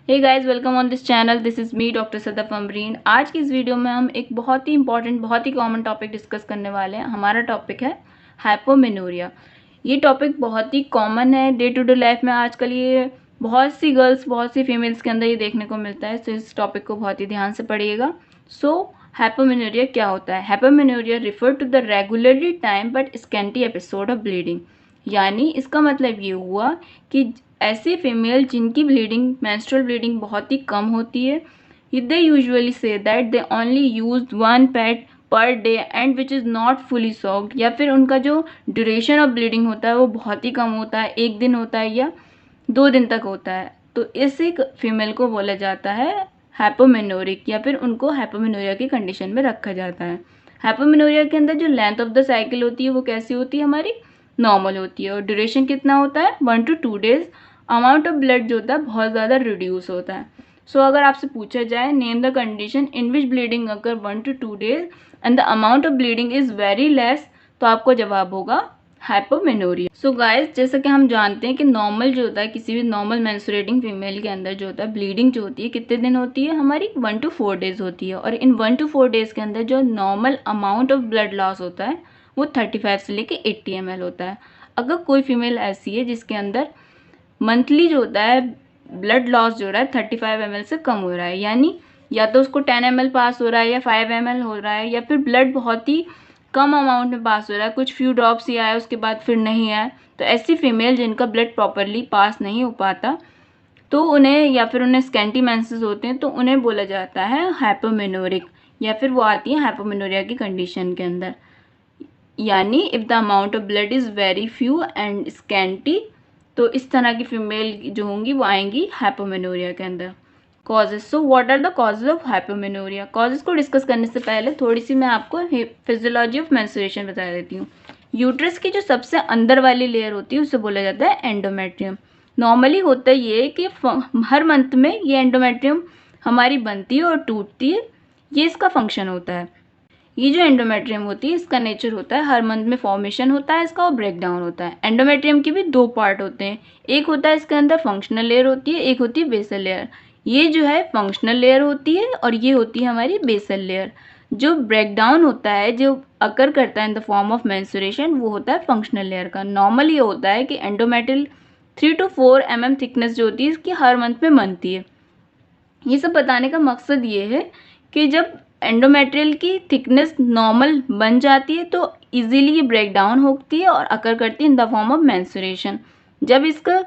Hey guys, welcome on this channel. This is me doctor Sadaf Amreen. आज की इस video में हम एक बहुत ही इंपॉर्टेंट, बहुत ही कॉमन टॉपिक डिस्कस करने वाले हैं। हमारा टॉपिक है हाइपोमेनोरिया। ये टॉपिक बहुत ही कॉमन है डे टू डे लाइफ में। आजकल ये बहुत सी गर्ल्स, बहुत सी फीमेल्स के अंदर ये देखने को मिलता है। तो इस टॉपिक को बहुत ही ध्यान से पढ़िएगा। हाइपोमेनोरिया क्या होता है? Hypomenorrhoea refer to the regularly time but scanty episode of bleeding. यानी इसका मतलब ये हुआ कि ऐसी फीमेल जिनकी ब्लीडिंग, मेंस्ट्रुअल ब्लीडिंग बहुत ही कम होती है, they usually say that they only use one pad per day and which is not fully socked, या फिर उनका जो ड्यूरेशन ऑफ ब्लीडिंग होता है वो बहुत ही कम होता है, 1 दिन होता है या 2 दिन तक होता है। तो इसी फीमेल को बोला जाता है हाइपोमेनोरिक, या फिर उनको हाइपोमेनोरिया की कंडीशन में रखा जाता है। हाइपोमेनोरिया के अंदर जो लेंथ ऑफ द साइकिल होती है वो कैसी होती है? हमारी नॉर्मल होती है। और ड्यूरेशन कितना होता है? 1 to 2 days। Amount of blood जो होता है बहुत ज़्यादा रिड्यूस होता है। अगर आपसे पूछा जाए name the condition in which bleeding अगर 1 to 2 days and the amount of bleeding is very less, तो आपको जवाब होगा हाइपोमेनोरिया। गाइस, जैसा कि हम जानते हैं कि नॉर्मल जो होता है, किसी भी नॉर्मल मेंस्ट्रुएटिंग फीमेल के अंदर जो होता है ब्लीडिंग जो होती है कितने दिन होती है? हमारी 1 to 4 days होती है। और इन 1 to 4 days के अंदर जो normal amount of blood loss होता है वो 35 से लेके 80 ml होता है। अगर कोई फीमेल ऐसी है जिसके अंदर मंथली जो होता है ब्लड लॉस जो रहा है 35 ml से कम हो रहा है, यानी या तो उसको 10 ml पास हो रहा है या 5 ml हो रहा है, या फिर ब्लड बहुत ही कम अमाउंट में पास हो रहा है, कुछ फ्यू ड्रॉप्स ही आया उसके बाद फिर नहीं आया, तो ऐसी फीमेल जिनका ब्लड प्रॉपरली पास नहीं हो पाता तो उन्हें, या फिर उन्हें स्कैंटी मेंसेस होते हैं तो उन्हें बोला जाता है हाइपोमेनोरिक, या फिर वो आती है हाइपोमेनोरिया की कंडीशन के अंदर। यानी if the amount of blood is very few and scanty, तो इस तरह की फीमेल जो होंगी वो आएंगी हाइपोमेनोरिया के अंदर। Causes. What are the causes of hypomenorrhoea? Causes को डिस्कस करने से पहले थोड़ी सी मैं आपको फिजियोलॉजी ऑफ मेंस्ट्रुएशन बता देती हूँ। यूट्रस की जो सबसे अंदर वाली लेयर होती है उसे बोला जाता है एंडोमेट्रियम। नॉर्मली होता ये है कि हर मंथ में ये एंडोमेट्रियम हमारी बनती है और टूटती है, ये इसका फंक्शन होता है। ये जो एंडोमेट्रियम होती है इसका नेचर होता है हर मंथ में फॉर्मेशन होता है इसका और ब्रेक डाउन होता है। एंडोमेट्रियम के भी 2 पार्ट होते हैं, एक होता है इसके अंदर फंक्शनल लेयर होती है, एक होती है बेसल लेयर। ये जो है फंक्शनल लेयर होती है और ये होती है हमारी बेसल लेयर। जो ब्रेक डाउन होता है, जो अकर करता है in the form of menstruation, वो होता है फंक्शनल लेयर का। नॉर्मली ये होता है कि एंडोमेट्रियल 3 to 4 mm थिकनेस जो होती है इसकी हर मंथ में बनती है। ये सब बताने का मकसद ये है कि जब एंडोमेट्रियल की थिकनेस नॉर्मल बन जाती है तो इजीली ये ब्रेक डाउन होती है और अकर करती है in the form of menstruation. जब इसका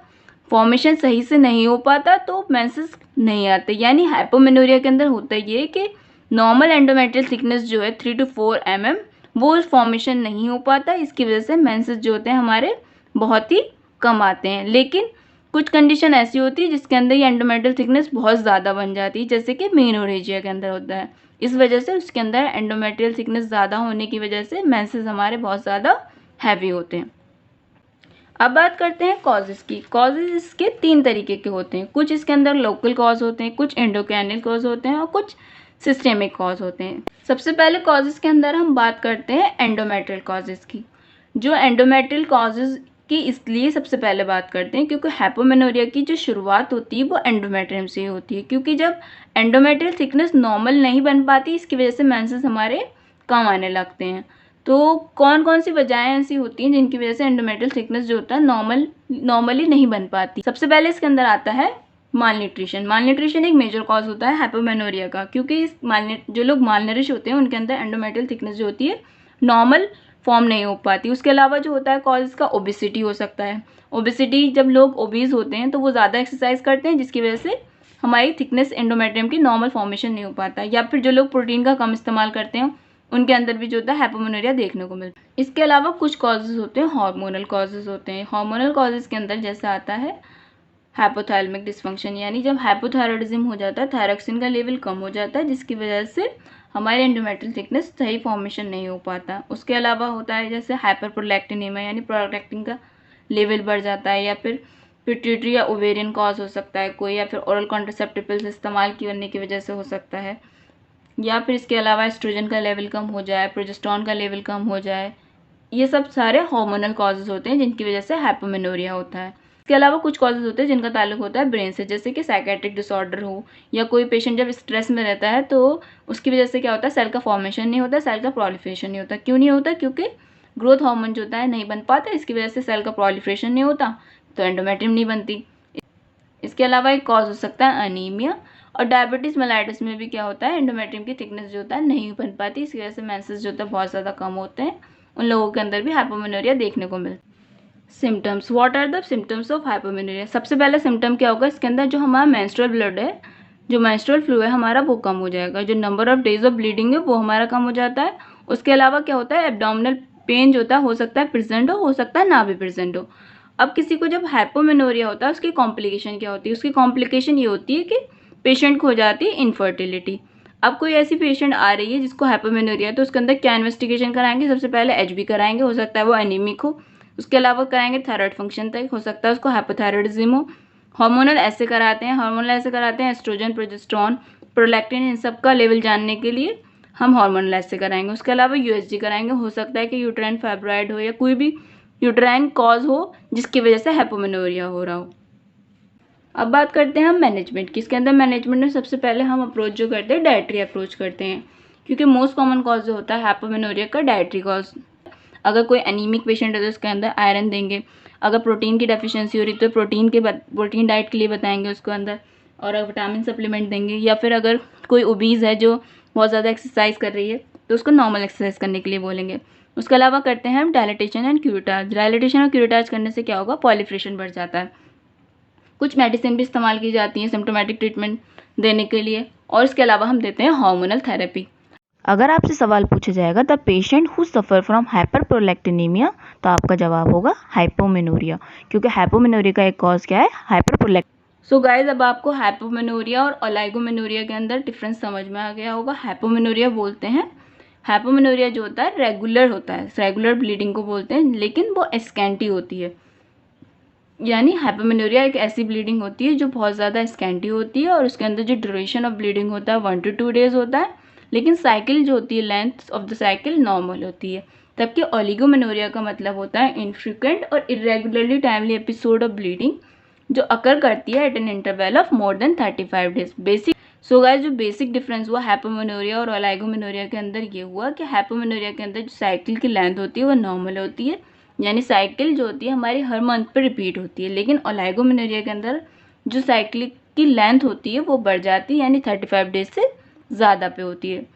फॉर्मेशन सही से नहीं हो पाता तो मेंसेस नहीं आते। यानी हाइपोमेनोरिया के अंदर होता ये कि नॉर्मल एंडोमेट्रियल थिकनेस जो है 3 to 4 mm वो फॉर्मेशन नहीं हो पाता, इसकी वजह से मेंसेस जो होते हैं हमारे बहुत ही कम आते हैं। लेकिन कुछ कंडीशन ऐसी होती है जिसके अंदर ये एंडोमेट्रियल थिकनेस बहुत ज़्यादा बन जाती है, जैसे कि मेनोरेजिया के अंदर होता है। इस वजह से उसके अंदर एंडोमेट्रियल थिकनेस ज़्यादा होने की वजह से मेंसेस हमारे बहुत ज़्यादा हैवी होते हैं। अब बात करते हैं कॉजेज़ की। कॉजेज़ इसके 3 तरीके के होते हैं। कुछ इसके अंदर लोकल कॉज होते हैं, कुछ एंडोक्राइनल कॉज होते हैं और कुछ सिस्टेमिक कॉज होते हैं। सबसे पहले कॉजेज़ के अंदर हम बात करते हैं एंडोमेट्रियल कॉजेज़ की। जो एंडोमेट्रियल कॉजेज़ की इसलिए सबसे पहले बात करते हैं क्योंकि हाइपोमेनोरिया की जो शुरुआत होती है वो एंडोमेट्रियम से ही होती है। क्योंकि जब एंडोमेट्रियल थिकनेस नॉर्मल नहीं बन पाती इसकी वजह से मेंसेस हमारे कम आने लगते हैं। तो कौन कौन सी वजहें ऐसी होती हैं जिनकी वजह से एंडोमेट्रियल थिकनेस जो होता है नॉर्मली नहीं बन पाती? सबसे पहले इसके अंदर आता है मालन्यूट्रिशन। मालन्यूट्रिशन एक मेजर कॉज होता है हाइपोमेनोरिया का, क्योंकि जो लोग मालनरिश होते हैं उनके अंदर एंडोमेट्रियल थिकनेस जो होती है नॉर्मल फॉर्म नहीं हो पाती। उसके अलावा जो होता है कॉज इसका ओबेसिटी हो सकता है। ओबेसिटी, जब लोग ओबीज होते हैं तो वो ज़्यादा एक्सरसाइज करते हैं जिसकी वजह से हमारी थिकनेस एंडोमेट्रियम की नॉर्मल फॉर्मेशन नहीं हो पाता। या फिर जो लोग प्रोटीन का कम इस्तेमाल करते हैं उनके अंदर भी जो होता है हाइपोमेनोरिया देखने को मिलता है। इसके अलावा कुछ कॉजेज़ होते हैं हार्मोनल कॉजेज़ होते हैं। हार्मोनल कॉजेज़ के अंदर जैसा आता है हाइपोथैलेमिक डिस्फंक्शन, यानी जब हाइपोथायरॉयडिज्म हो जाता है, थायरॉक्सिन का लेवल कम हो जाता है जिसकी वजह से हमारे एंडोमेट्रियल थिकनेस सही फॉर्मेशन नहीं हो पाता। उसके अलावा होता है जैसे हाइपरप्रोलैक्टिनेमिया, यानी प्रोलैक्टिन का लेवल बढ़ जाता है, या फिर पिट्यूटरी या ओवेरियन कॉज हो सकता है कोई, या फिर ओरल कॉन्ट्रासेप्टिव पिल्स इस्तेमाल करने की वजह से हो सकता है, या फिर इसके अलावा एस्ट्रोजन का लेवल कम हो जाए, प्रोजेस्टेरॉन का लेवल कम हो जाए। ये सब सारे हार्मोनल कॉजेज़ होते हैं जिनकी वजह से हाइपोमेनोरिया होता है। इसके अलावा कुछ कॉजेज होते हैं जिनका ताल्लुक होता है ब्रेन से, जैसे कि साइकेट्रिक डिसऑर्डर हो या कोई पेशेंट जब स्ट्रेस में रहता है तो उसकी वजह से क्या होता है, सेल का फॉर्मेशन नहीं होता, सेल का प्रोलिफरेशन नहीं होता। क्यों नहीं होता? क्योंकि ग्रोथ हार्मोन जो होता है नहीं बन पाता, इसकी वजह से सेल का प्रोलिफरेशन नहीं होता, तो एंडोमेट्रियम नहीं बनती। इसके अलावा एक कॉज हो सकता है अनीमिया, और डायबिटीज़ मेलाइटिस में भी क्या होता है, एंडोमेट्रियम की थिकनेस जो होता है नहीं बन पाती, इसकी वजह से मेंसेस जो होता है बहुत ज़्यादा कम होते हैं। उन लोगों के अंदर भी हाइपोमेनोरिया देखने को मिलता है। Symptoms, what are the symptoms of hypomenorrhoea? सबसे पहला सिम्टम क्या होगा, इसके अंदर जो हमारा मेंस्ट्रुअल ब्लड है, जो मेंस्ट्रुअल फ्लो है हमारा, वो कम हो जाएगा। जो number of days of bleeding है वो हमारा कम हो जाता है। उसके अलावा क्या होता है, एब्डोमिनल पेन जो होता है हो सकता है प्रेजेंट हो सकता है ना भी प्रेजेंट हो। अब किसी को जब हाइपोमेनोरिया होता है उसकी कॉम्प्लिकेशन क्या होती है? उसकी कॉम्प्लिकेशन ये होती है कि पेशेंट को हो जाती है इनफर्टिलिटी। अब कोई ऐसी पेशेंट आ रही है जिसको हाइपोमेनोरिया है, तो उसके अंदर क्या इन्वेस्टिगेशन कराएंगे? सबसे पहले एचबी कराएंगे, हो सकता है वो एनीमिक हो। उसके अलावा कराएंगे थायराइड फंक्शन तक, हो सकता है उसको हाइपोथायराइडिज्म हो। हार्मोनल ऐसे कराते हैं एस्ट्रोजन, प्रोजेस्टेरॉन, प्रोलैक्टिन, इन सब का लेवल जानने के लिए हम हार्मोनल ऐसे कराएंगे। उसके अलावा यूएसजी कराएंगे, हो सकता है कि यूट्राइन फाइब्रॉइड हो या कोई भी यूट्राइन कॉज हो जिसकी वजह से हाइपोमेनोरिया हो रहा हो। अब बात करते हैं हम मैनेजमेंट की। इसके अंदर मैनेजमेंट में सबसे पहले हम अप्रोच जो करते हैं डाइटरी अप्रोच करते हैं, क्योंकि मोस्ट कॉमन कॉज जो होता है हाइपोमेनोरिया का डाइटरी कॉज। अगर कोई एनीमिक पेशेंट है तो उसके अंदर आयरन देंगे, अगर प्रोटीन की डेफिशिएंसी हो रही तो प्रोटीन डाइट के लिए बताएंगे उसको अंदर, और विटामिन सप्लीमेंट देंगे। या फिर अगर कोई ओबीज है जो बहुत ज़्यादा एक्सरसाइज कर रही है तो उसको नॉर्मल एक्सरसाइज करने के लिए बोलेंगे। उसके अलावा करते हैं हम डायलिटेशन एंड क्यूरेटाज। डायलिटेशन और क्यूरेटाज करने से क्या होगा, पॉलिफ्रेशन बढ़ जाता है। कुछ मेडिसिन भी इस्तेमाल की जाती हैं सिम्टोमेटिक ट्रीटमेंट देने के लिए, और इसके अलावा हम देते हैं हार्मोनल थेरेपी। अगर आपसे सवाल पूछा जाएगा the patient who suffer from hyperprolactinemia, तो आपका जवाब होगा हाइपोमेनोरिया, क्योंकि हाइपोमेनोरिया का एक कॉज क्या है, हाइपरप्रोलैक्टिन। सो गाइज, अब आपको हाइपोमेनोरिया और ओलाइगोमेनोरिया के अंदर डिफरेंस समझ में आ गया होगा। हाइपोमेनोरिया बोलते हैं, हाइपोमेनोरिया जो होता है रेगुलर होता है, रेगुलर ब्लीडिंग को बोलते हैं, लेकिन वो स्कैंटी होती है। यानी हाइपोमेनोरिया एक ऐसी ब्लीडिंग होती है जो बहुत ज़्यादा स्कैंटी होती है, और उसके अंदर जो ड्यूरेशन ऑफ ब्लीडिंग होता है 1 to 2 days होता है, लेकिन साइकिल जो होती है, length of the cycle normal होती है। जबकि ओलिगोमेनोरिया का मतलब होता है इनफ्रीक्वेंट और irregularly timely episode of bleeding जो अकर करती है at an interval of more than 35 days। Basic so guys, जो बेसिक डिफरेंस हुआ हाइपोमेनोरिया और ओलाइगोमेनोरिया के अंदर ये हुआ कि हाइपोमेनोरिया के अंदर जो साइकिल की लेंथ होती है वो नॉर्मल होती है, यानी साइकिल जो होती है हमारी हर मंथ पे रिपीट होती है। लेकिन ओलाइगोमेनोरिया के अंदर जो साइकिल की लेंथ होती है वो बढ़ जाती है, यानी 35 days से ज़्यादा पे होती है।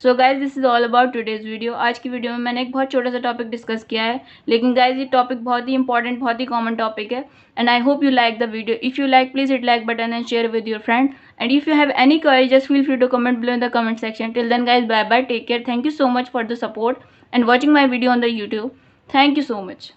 So guys, this is all about today's video. आज की वीडियो में मैंने एक बहुत छोटा सा टॉपिक डिस्कस किया है, लेकिन गाइज ये टॉपिक बहुत ही इंपॉर्टेंट, बहुत ही कॉमन टॉपिक है, and I hope you like the video. If you like, please hit like button and share with your friend, and if you have any query just feel free to comment below in the comment section. Till then guys, bye bye, take care, thank you so much for the support and watching my video on the YouTube. Thank you so much.